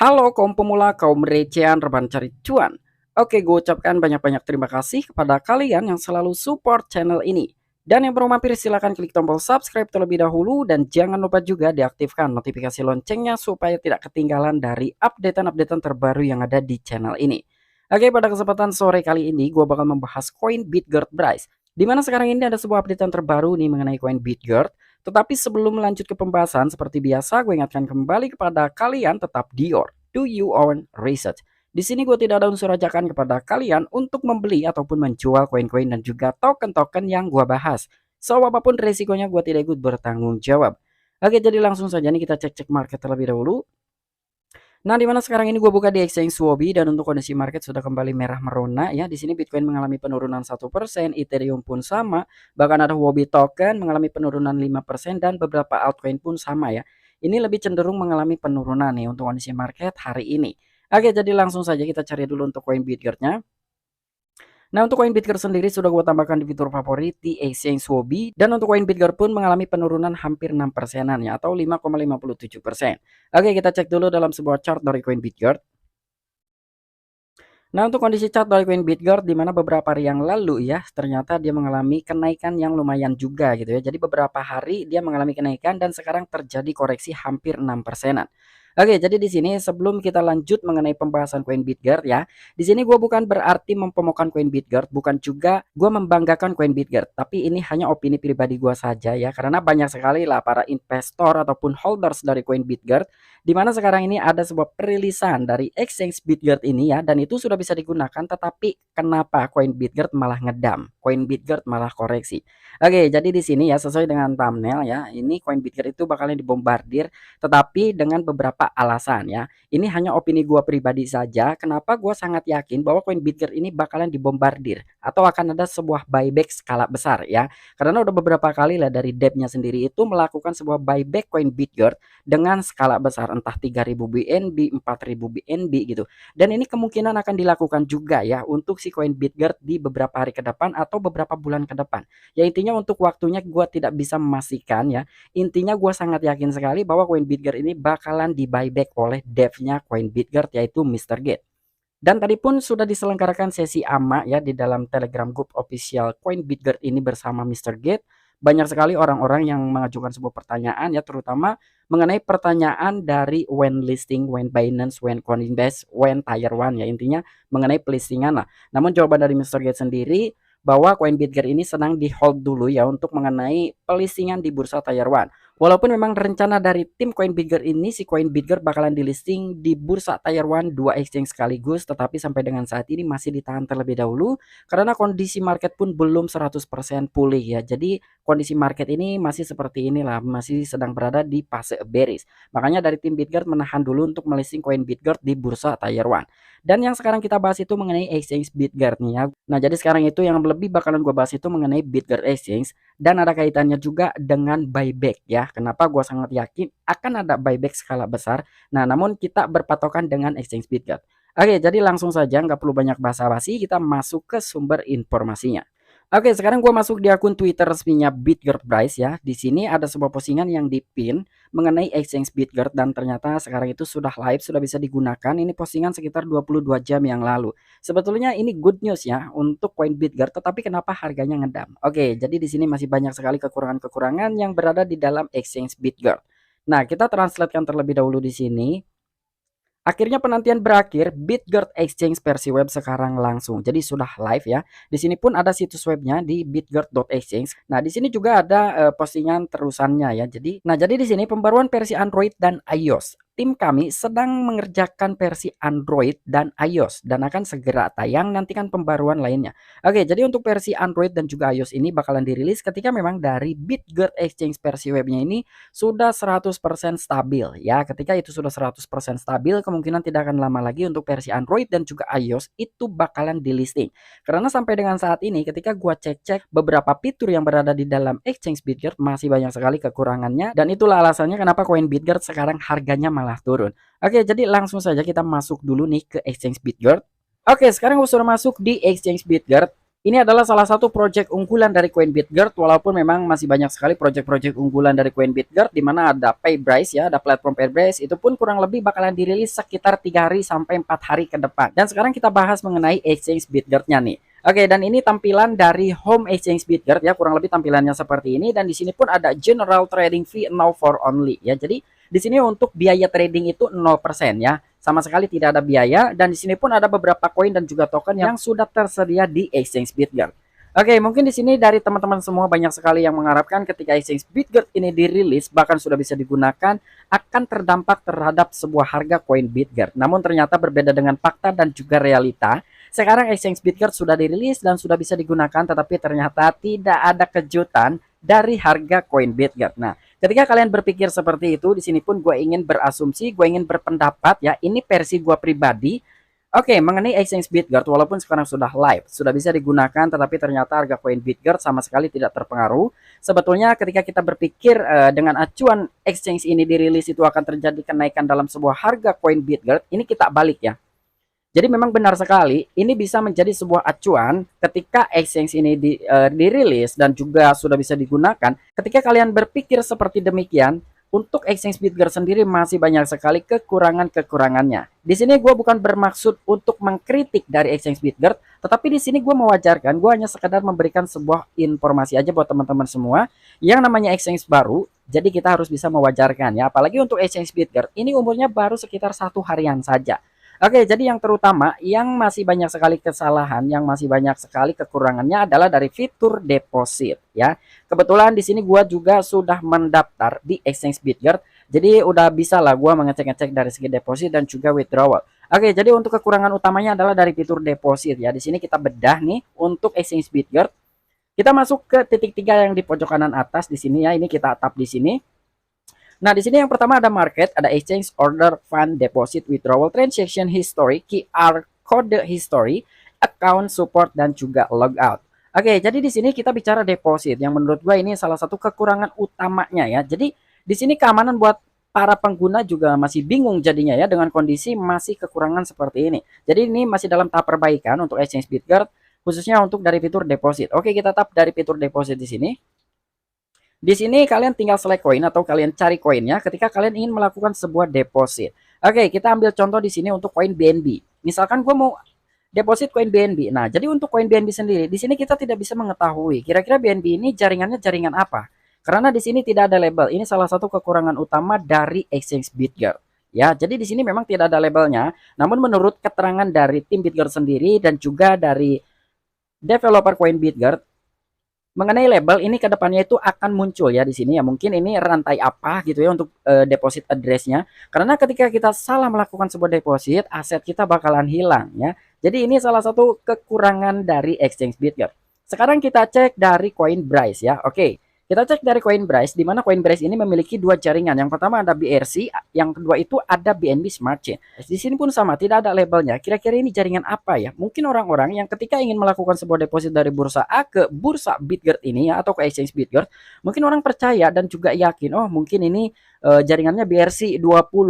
Halo kaum pemula, kaum recehan, rebahan cari cuan. Oke, gue ucapkan banyak-banyak terima kasih kepada kalian yang selalu support channel ini. Dan yang baru mampir silahkan klik tombol subscribe terlebih dahulu dan jangan lupa juga diaktifkan notifikasi loncengnya supaya tidak ketinggalan dari updatean-updatean terbaru yang ada di channel ini. Oke, pada kesempatan sore kali ini gue bakal membahas koin BitGert Bryce. Dimana sekarang ini ada sebuah updatean terbaru nih mengenai koin BitGert. Tetapi sebelum melanjut ke pembahasan, seperti biasa gue ingatkan kembali kepada kalian tetap do your own research. Di sini gue tidak ada unsur ajakan kepada kalian untuk membeli ataupun menjual koin-koin dan juga token-token yang gue bahas. So, apapun resikonya gue tidak ikut bertanggung jawab. Oke, jadi langsung saja nih kita cek-cek market terlebih dahulu. Nah, di mana sekarang ini gue buka di exchange Huobi dan untuk kondisi market sudah kembali merah merona ya. Di sini Bitcoin mengalami penurunan 1%, Ethereum pun sama, bahkan ada Huobi token mengalami penurunan 5% dan beberapa altcoin pun sama ya. Ini lebih cenderung mengalami penurunan nih untuk kondisi market hari ini. Oke, jadi langsung saja kita cari dulu untuk koin BitGert-nya. Nah, untuk koin BitGert sendiri sudah gue tambahkan di fitur favorit di exchange Huobi dan untuk koin BitGert pun mengalami penurunan hampir 6 persenan ya atau 5,57%. Oke, kita cek dulu dalam sebuah chart dari koin BitGert. Nah, untuk kondisi chart dari koin BitGert di mana beberapa hari yang lalu ya, ternyata dia mengalami kenaikan yang lumayan juga gitu ya. Jadi beberapa hari dia mengalami kenaikan dan sekarang terjadi koreksi hampir 6 persenan. Oke, jadi di sini sebelum kita lanjut mengenai pembahasan koin BitGert ya, di sini gue bukan berarti mempemokan koin BitGert, bukan juga gue membanggakan koin BitGert, tapi ini hanya opini pribadi gue saja ya, karena banyak sekali lah para investor ataupun holders dari koin BitGert di mana sekarang ini ada sebuah perilisan dari exchange BitGert ini ya dan itu sudah bisa digunakan, tetapi kenapa koin BitGert malah ngedam, koin BitGert malah koreksi. Oke, jadi di sini ya sesuai dengan thumbnail ya, ini koin BitGert itu bakalan dibombardir tetapi dengan beberapa alasan ya. Ini hanya opini gua pribadi saja, kenapa gua sangat yakin bahwa koin BitGert ini bakalan dibombardir atau akan ada sebuah buyback skala besar ya, karena udah beberapa kali lah dari debtnya sendiri itu melakukan sebuah buyback koin BitGert dengan skala besar entah 3000 BNB, 4000 BNB gitu. Dan ini kemungkinan akan dilakukan juga ya untuk si koin BitGert di beberapa hari ke depan atau beberapa bulan ke depan. Ya intinya untuk waktunya gua tidak bisa memastikan ya. Intinya gua sangat yakin sekali bahwa koin BitGert ini bakalan di buyback oleh devnya koin BitGert yaitu Mr. Gate. Dan tadi pun sudah diselenggarakan sesi AMA ya di dalam Telegram Group official Coin BitGert ini bersama Mr. Gate. Banyak sekali orang-orang yang mengajukan sebuah pertanyaan ya, terutama mengenai pertanyaan dari when listing, when Binance, when Coinbase, when Tier 1 ya, intinya mengenai pelistingan lah. Namun jawaban dari Mr. Gate sendiri bahwa Coin BitGert ini sedang di hold dulu ya untuk mengenai pelistingan di bursa Tier 1. Walaupun memang rencana dari tim Coin BitGert ini si Coin BitGert bakalan di listing di bursa Tier 1 2 exchange sekaligus, tetapi sampai dengan saat ini masih ditahan terlebih dahulu karena kondisi market pun belum 100% pulih ya. Jadi kondisi market ini masih seperti inilah, masih sedang berada di fase bearish. Makanya dari tim BitGert menahan dulu untuk melisting Coin BitGert di bursa Tier 1. Dan yang sekarang kita bahas itu mengenai exchange BitGert nih ya. Nah, jadi sekarang itu yang lebih bakalan gue bahas itu mengenai BitGert Exchange dan ada kaitannya juga dengan buyback ya. Kenapa gue sangat yakin akan ada buyback skala besar. Nah, namun kita berpatokan dengan exchange BitGet. Oke, jadi langsung saja nggak perlu banyak basa-basi, kita masuk ke sumber informasinya. Oke, sekarang gue masuk di akun Twitter resminya BitGert Bryce ya. Di sini ada sebuah postingan yang dipin mengenai exchange BitGert dan ternyata sekarang itu sudah live, sudah bisa digunakan. Ini postingan sekitar 22 jam yang lalu. Sebetulnya ini good news ya untuk koin BitGert, tetapi kenapa harganya ngedam? Oke, jadi di sini masih banyak sekali kekurangan-kekurangan yang berada di dalam exchange BitGert. Nah, kita translatekan terlebih dahulu di sini. Akhirnya penantian berakhir, BitGert Exchange versi web sekarang langsung. Jadi sudah live ya. Di sini pun ada situs webnya di bitgert.exchange. Nah, di sini juga ada postingan terusannya ya. Jadi di sini pembaruan versi Android dan iOS. Tim kami sedang mengerjakan versi Android dan iOS dan akan segera tayang, nantikan pembaruan lainnya. Oke, jadi untuk versi Android dan juga iOS ini bakalan dirilis ketika memang dari BitGert Exchange versi webnya ini sudah 100% stabil ya. Ketika itu sudah 100% stabil, kemungkinan tidak akan lama lagi untuk versi Android dan juga iOS itu bakalan di listing. Karena sampai dengan saat ini ketika gua cek-cek beberapa fitur yang berada di dalam exchange BitGert masih banyak sekali kekurangannya dan itulah alasannya kenapa koin BitGert sekarang harganya malah turun. Oke, jadi langsung saja kita masuk dulu nih ke exchange BitGert. Oke, sekarang gue sudah masuk di exchange BitGert. Ini adalah salah satu project unggulan dari Coin BitGert, walaupun memang masih banyak sekali project-project unggulan dari Coin BitGert, di mana ada Paybrise ya, ada platform Paybrise, itu pun kurang lebih bakalan dirilis sekitar 3 hari sampai 4 hari ke depan. Dan sekarang kita bahas mengenai exchange BitGert-nya nih. Oke, dan ini tampilan dari home exchange BitGert ya, kurang lebih tampilannya seperti ini, dan di sini pun ada general trading fee now for only ya. Jadi di sini untuk biaya trading itu 0% ya, sama sekali tidak ada biaya, dan di sini pun ada beberapa koin dan juga token yang sudah tersedia di exchange BitGert. Oke, mungkin di sini dari teman-teman semua banyak sekali yang mengharapkan ketika exchange BitGert ini dirilis bahkan sudah bisa digunakan akan terdampak terhadap sebuah harga koin BitGert. Namun ternyata berbeda dengan fakta dan juga realita. Sekarang exchange BitGert sudah dirilis dan sudah bisa digunakan, tetapi ternyata tidak ada kejutan dari harga koin BitGert. Nah, ketika kalian berpikir seperti itu, di sini pun gue ingin berasumsi, gue ingin berpendapat ya, ini versi gue pribadi. Oke, mengenai exchange BitGert, walaupun sekarang sudah live, sudah bisa digunakan, tetapi ternyata harga koin BitGert sama sekali tidak terpengaruh. Sebetulnya ketika kita berpikir dengan acuan exchange ini dirilis itu akan terjadi kenaikan dalam sebuah harga koin BitGert, ini kita balik ya. Jadi memang benar sekali, ini bisa menjadi sebuah acuan ketika exchange ini dirilis dan juga sudah bisa digunakan. Ketika kalian berpikir seperti demikian, untuk exchange BitGert sendiri masih banyak sekali kekurangan-kekurangannya. Di sini gue bukan bermaksud untuk mengkritik dari exchange BitGert, tetapi di sini gue mewajarkan, gue hanya sekedar memberikan sebuah informasi aja buat teman-teman semua yang namanya exchange baru. Jadi kita harus bisa mewajarkan ya, apalagi untuk exchange BitGert ini umurnya baru sekitar 1 harian saja. Oke, jadi yang terutama yang masih banyak sekali kesalahan, yang masih banyak sekali kekurangannya adalah dari fitur deposit ya. Kebetulan di sini gua juga sudah mendaftar di exchange BitGert. Jadi udah bisa lah gua mengecek-ngecek dari segi deposit dan juga withdrawal. Oke, jadi untuk kekurangan utamanya adalah dari fitur deposit ya. Di sini kita bedah nih untuk exchange BitGert. Kita masuk ke titik 3 yang di pojok kanan atas di sini ya. Ini kita tap di sini. Nah, di sini yang pertama ada market, ada exchange, order, fund, deposit, withdrawal, transaction history, QR code history, account support, dan juga logout. Oke, jadi di sini kita bicara deposit yang menurut gue ini salah satu kekurangan utamanya ya. Jadi di sini keamanan buat para pengguna juga masih bingung jadinya ya dengan kondisi masih kekurangan seperti ini. Jadi ini masih dalam tahap perbaikan untuk exchange BitGert khususnya untuk dari fitur deposit. Oke, kita tap dari fitur deposit di sini. Di sini kalian tinggal select koin atau kalian cari koinnya ketika kalian ingin melakukan sebuah deposit. Oke, kita ambil contoh di sini untuk koin BNB. Misalkan gue mau deposit koin BNB. Nah, jadi untuk koin BNB sendiri, di sini kita tidak bisa mengetahui kira-kira BNB ini jaringannya jaringan apa. Karena di sini tidak ada label. Ini salah satu kekurangan utama dari exchange BitGert. Ya, jadi di sini memang tidak ada labelnya. Namun menurut keterangan dari tim BitGert sendiri dan juga dari developer koin BitGert, mengenai label ini kedepannya itu akan muncul ya di sini ya, mungkin ini rantai apa gitu ya untuk deposit addressnya, karena ketika kita salah melakukan sebuah deposit aset kita bakalan hilang ya. Jadi ini salah satu kekurangan dari exchange BitGert. Sekarang kita cek dari Coinbase ya. Oke, kita cek dari Coinbase, di mana Coinbase ini memiliki dua jaringan. Yang pertama ada BRC, yang kedua itu ada BNB Smart Chain. Di sini pun sama, tidak ada labelnya. Kira-kira ini jaringan apa ya? Mungkin orang-orang yang ketika ingin melakukan sebuah deposit dari bursa A ke bursa BitGert ini ya, atau ke exchange BitGert, mungkin orang percaya dan juga yakin, oh mungkin ini jaringannya BRC 20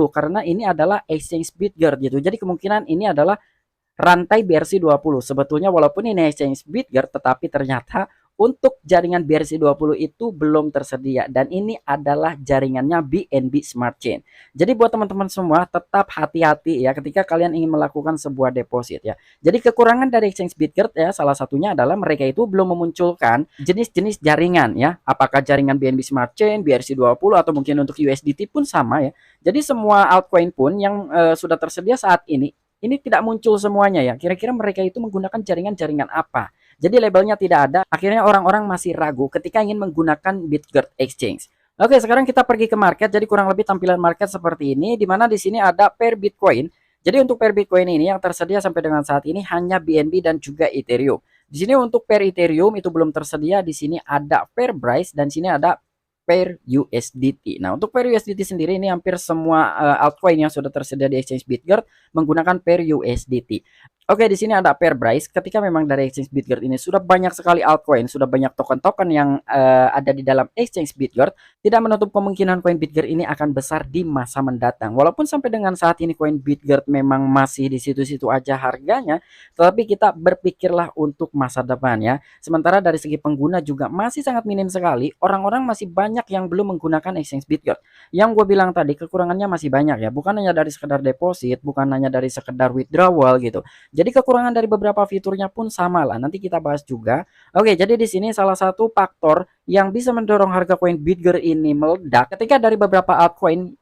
karena ini adalah exchange BitGert gitu. Jadi kemungkinan ini adalah rantai BRC 20. Sebetulnya walaupun ini exchange BitGert, tetapi ternyata untuk jaringan BRC20 itu belum tersedia dan ini adalah jaringannya BNB Smart Chain. Jadi buat teman-teman semua tetap hati-hati ya ketika kalian ingin melakukan sebuah deposit ya. Jadi kekurangan dari exchange BitGert ya salah satunya adalah mereka itu belum memunculkan jenis-jenis jaringan ya. Apakah jaringan BNB Smart Chain, BRC20 atau mungkin untuk USDT pun sama ya. Jadi semua altcoin pun yang sudah tersedia saat ini tidak muncul semuanya ya. Kira-kira mereka itu menggunakan jaringan-jaringan apa? Jadi labelnya tidak ada. Akhirnya orang-orang masih ragu ketika ingin menggunakan BitGert Exchange. Oke, sekarang kita pergi ke market. Jadi kurang lebih tampilan market seperti ini, di mana di sini ada pair Bitcoin. Jadi untuk pair Bitcoin ini yang tersedia sampai dengan saat ini hanya BNB dan juga Ethereum. Di sini untuk pair Ethereum itu belum tersedia. Di sini ada pair Bryce dan sini ada pair USDT. Nah, untuk pair USDT sendiri ini hampir semua altcoin yang sudah tersedia di exchange BitGert menggunakan pair USDT. Oke, di sini ada pair price. Ketika memang dari exchange Bitgert ini sudah banyak sekali altcoin, sudah banyak token-token yang ada di dalam exchange Bitgert, tidak menutup kemungkinan koin Bitgert ini akan besar di masa mendatang. Walaupun sampai dengan saat ini koin Bitgert memang masih di situ-situ aja harganya, tetapi kita berpikirlah untuk masa depan ya. Sementara dari segi pengguna juga masih sangat minim sekali. Orang-orang masih banyak yang belum menggunakan exchange Bitgert. Yang gue bilang tadi kekurangannya masih banyak ya, bukan hanya dari sekedar deposit, bukan hanya dari sekedar withdrawal gitu. Jadi kekurangan dari beberapa fiturnya pun sama lah. Nanti kita bahas juga. Oke, jadi di sini salah satu faktor yang bisa mendorong harga koin Bitger ini meledak ketika dari beberapa altcoin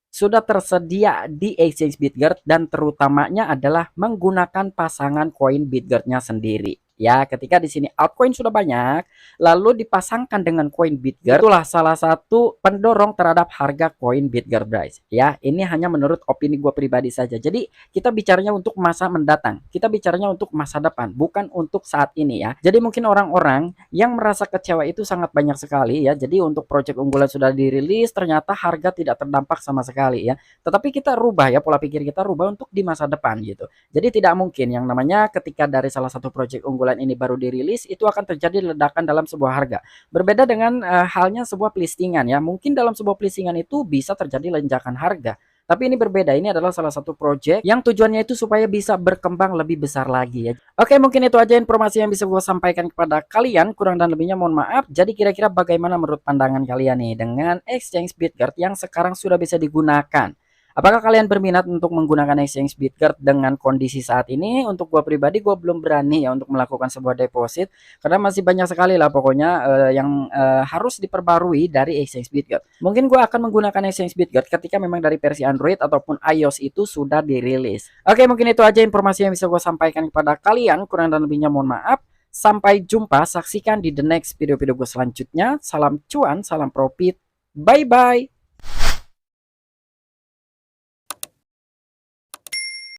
sudah tersedia di exchange Bitger dan terutamanya adalah menggunakan pasangan koin Bitgernya sendiri. Ya, ketika di sini altcoin sudah banyak, lalu dipasangkan dengan koin Bitger, itulah salah satu pendorong terhadap harga koin Bitger price. Ya, ini hanya menurut opini gue pribadi saja. Jadi kita bicaranya untuk masa mendatang, kita bicaranya untuk masa depan, bukan untuk saat ini ya. Jadi mungkin orang-orang yang merasa kecewa itu sangat banyak sekali ya. Jadi untuk project unggulan sudah dirilis, ternyata harga tidak terdampak sama sekali ya. Tetapi kita rubah ya, pola pikir kita rubah untuk di masa depan gitu. Jadi tidak mungkin yang namanya ketika dari salah satu project unggulan ini baru dirilis itu akan terjadi ledakan dalam sebuah harga. Berbeda dengan halnya sebuah listingan ya. Mungkin dalam sebuah listingan itu bisa terjadi lonjakan harga. Tapi ini berbeda, ini adalah salah satu project yang tujuannya itu supaya bisa berkembang lebih besar lagi ya. Oke, mungkin itu aja informasi yang bisa gue sampaikan kepada kalian. Kurang dan lebihnya mohon maaf. Jadi kira-kira bagaimana menurut pandangan kalian nih dengan exchange Bitgert yang sekarang sudah bisa digunakan? Apakah kalian berminat untuk menggunakan exchange Bitgert dengan kondisi saat ini? Untuk gua pribadi, gua belum berani ya untuk melakukan sebuah deposit karena masih banyak sekali lah pokoknya yang harus diperbarui dari exchange Bitgert. Mungkin gua akan menggunakan exchange Bitgert ketika memang dari versi Android ataupun iOS itu sudah dirilis. Oke, mungkin itu aja informasi yang bisa gua sampaikan kepada kalian. Kurang dan lebihnya mohon maaf. Sampai jumpa, saksikan di the next video-video gue selanjutnya. Salam cuan, salam profit. Bye-bye.